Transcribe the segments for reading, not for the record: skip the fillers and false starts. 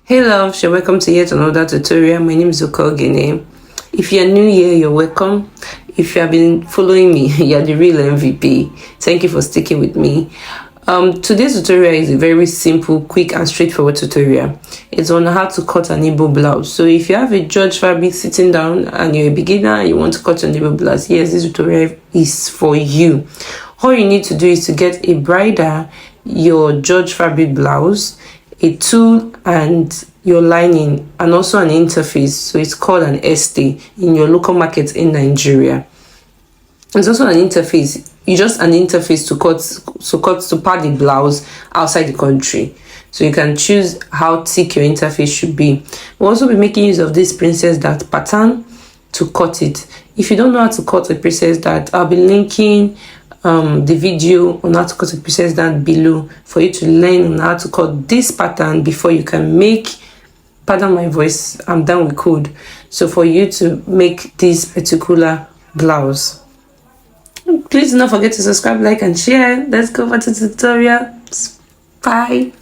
Hey loves, you're welcome to yet another tutorial. My name is Okogene. If you're new here, you're welcome. If you have been following me, you're the real MVP. Thank you for sticking with me. Today's tutorial is a very simple, quick and straightforward tutorial. It's on how to cut an Igbo blouse. So if you have a George fabric sitting down and you're a beginner and you want to cut an Igbo blouse, yes, this tutorial is for you. All you need to do is to get a bridle, your George fabric blouse, a tool and your lining, and also an interface. So it's called an ST in your local market in Nigeria. It's also an interface. It's just an interface to part the blouse outside the country. So you can choose how thick your interface should be. We'll also be making use of this princess dart pattern to cut it. If you don't know how to cut a princess dart, I'll be linking the video on how to cut a princess dart below for you to learn on how to cut this pattern before you can make, pardon my voice, I'm done with code, so for you to make this particular blouse. Please do not forget to subscribe, like and share. Let's go over to the tutorial. Bye.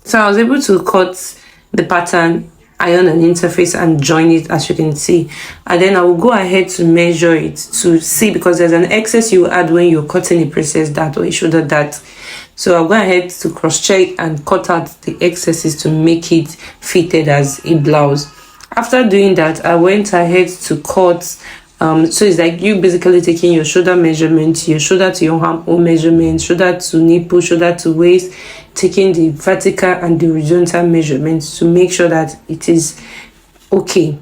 So I was able to cut the pattern, iron an interface and join it, as you can see, and then I will go ahead to measure it to see, because there's an excess you add when you're cutting a princess dart or a shoulder dart. So I'll go ahead to cross check and cut out the excesses to make it fitted as a blouse. After doing that, I went ahead to cut so it's like you basically taking your shoulder measurement, your shoulder to your armhole measurement, shoulder to nipple, shoulder to waist, taking the vertical and the horizontal measurements to make sure that it is okay.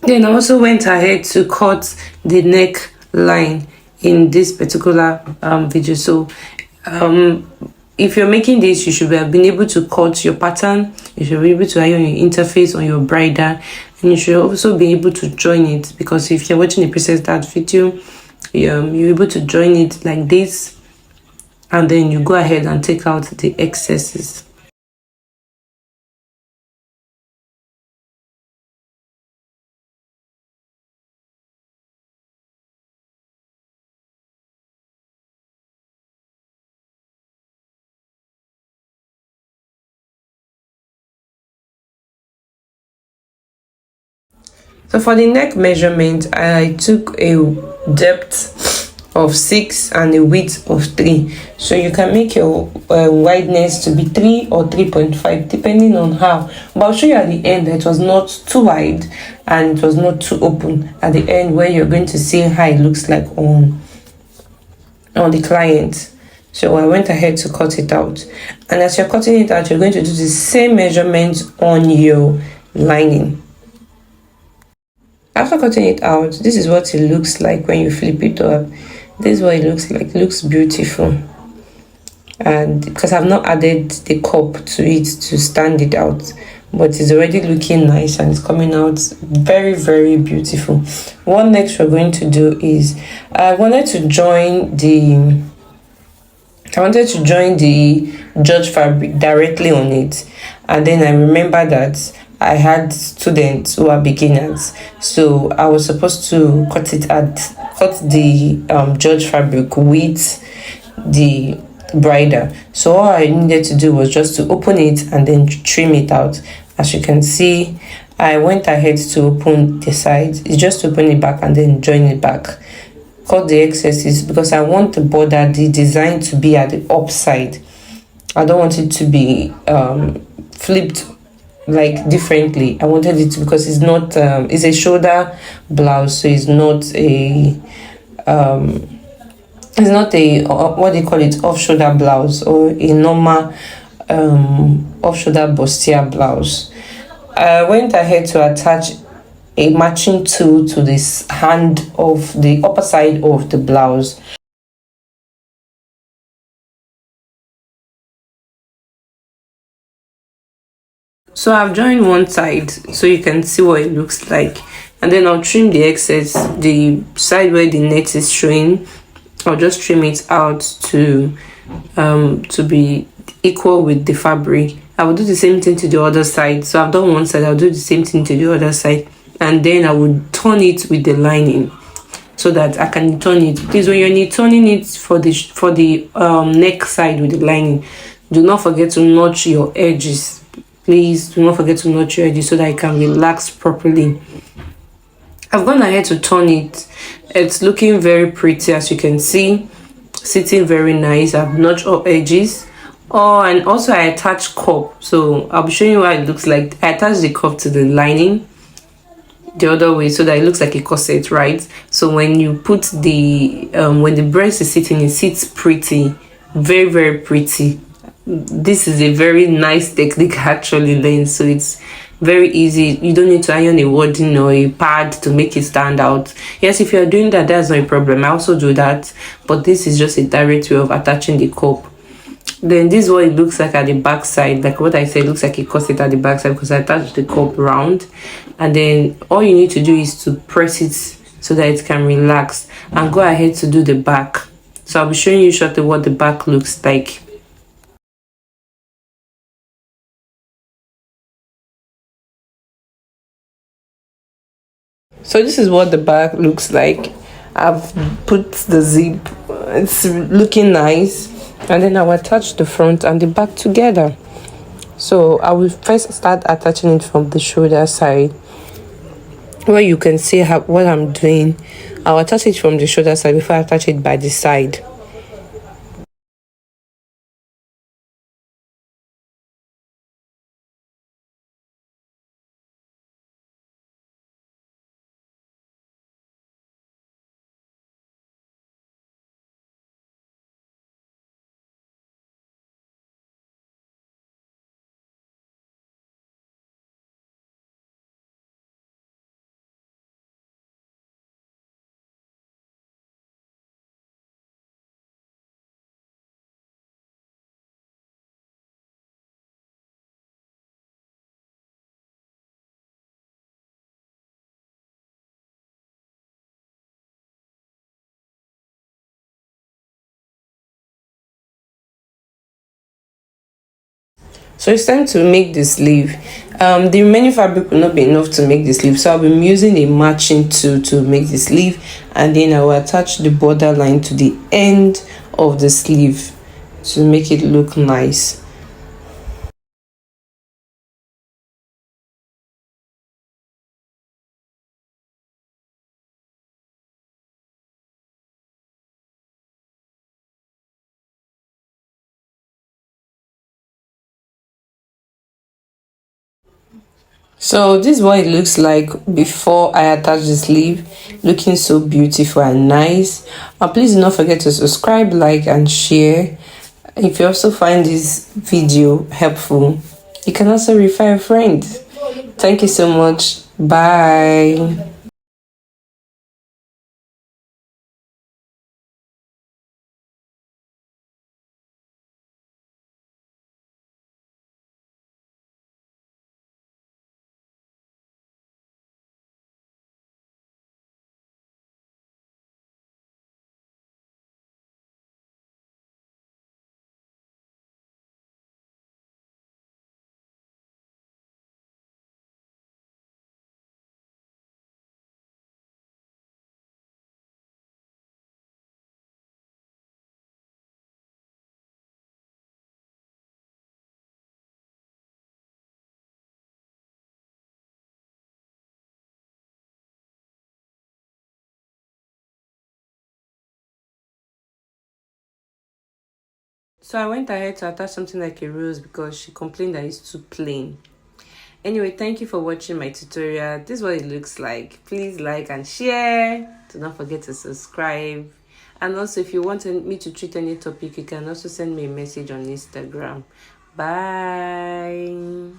Then I also went ahead to cut the neckline in this particular video. So if you're making this, you should have been able to cut your pattern, you should be able to iron your interface on your bridle, and you should also be able to join it, because if you're watching a princess dart video, you're able to join it like this, and then you go ahead and take out the excesses. So for the neck measurement, I took a depth of 6 and a width of 3. So you can make your wideness to be 3 or 3.5 depending on how. But I'll show you at the end that it was not too wide and it was not too open at the end, where you're going to see how it looks like on the client. So I went ahead to cut it out. And as you're cutting it out, you're going to do the same measurement on your lining. After cutting it out, this is what it looks like when you flip it up. This is what it looks like. It looks beautiful. And because I've not added the cup to it to stand it out, but it's already looking nice and it's coming out very, very beautiful. What next we're going to do is I wanted to join the George fabric directly on it, and then I remember that I had students who are beginners, so I was supposed to cut the George fabric with the bridle. So all I needed to do was just to open it and then trim it out. As you can see, I went ahead to open the sides. It's just to open it back and then join it back. Cut the excesses because I want the border, the design, to be at the upside. I don't want it to be flipped like differently. I wanted it to, because it's not it's a shoulder blouse, so it's not a what do you call it, off shoulder blouse, or a normal off shoulder bustier blouse. I went ahead to attach a matching tool to this hand of the upper side of the blouse. So I've joined one side so you can see what it looks like, and then I'll trim the excess, the side where the net is showing. I'll just trim it out to be equal with the fabric. I will do the same thing to the other side. So I've done one side, I'll do the same thing to the other side, and then I will turn it with the lining so that I can turn it. Please, when you're turning it for the neck side with the lining, do not forget to notch your edges please do not forget to knot your edges so that it can relax properly. I've gone ahead to turn it. It's looking very pretty, as you can see, sitting very nice. I've notched all edges. Oh, and also I attach cup, so I'll be showing you what it looks like. I attach the cup to the lining the other way so that it looks like a corset, right? So when you put the when the breast is sitting, it sits pretty, very, very pretty. This is a very nice technique actually, then, so it's very easy. You don't need to iron a wadding or a pad to make it stand out. Yes, if you're doing that, that's not a problem. I also do that, but this is just a direct way of attaching the cup. Then this is what it looks like at the back side. Like what I said, it looks like a corset at the back side because I attached the cup round. And then all you need to do is to press it so that it can relax, and go ahead to do the back. So I'll be showing you shortly what the back looks like. So this is what the back looks like. I've put the zip, it's looking nice, and then I'll attach the front and the back together. So I will first start attaching it from the shoulder side, where you can see what I'm doing. I'll attach it from the shoulder side before I attach it by the side. So it's time to make the sleeve. The remaining fabric will not be enough to make the sleeve, so I'll be using a matching tool to make the sleeve, and then I will attach the border line to the end of the sleeve to make it look nice. So this is what it looks like before I attach the sleeve, looking so beautiful and nice. Please do not forget to subscribe, like, and share. If you also find this video helpful, you can also refer a friend. Thank you so much. Bye. So I went ahead to attach something like a rose because she complained that it's too plain. Anyway, thank you for watching my tutorial. This is what it looks like. Please like and share. Do not forget to subscribe. And also, if you want me to treat any topic, you can also send me a message on Instagram. Bye.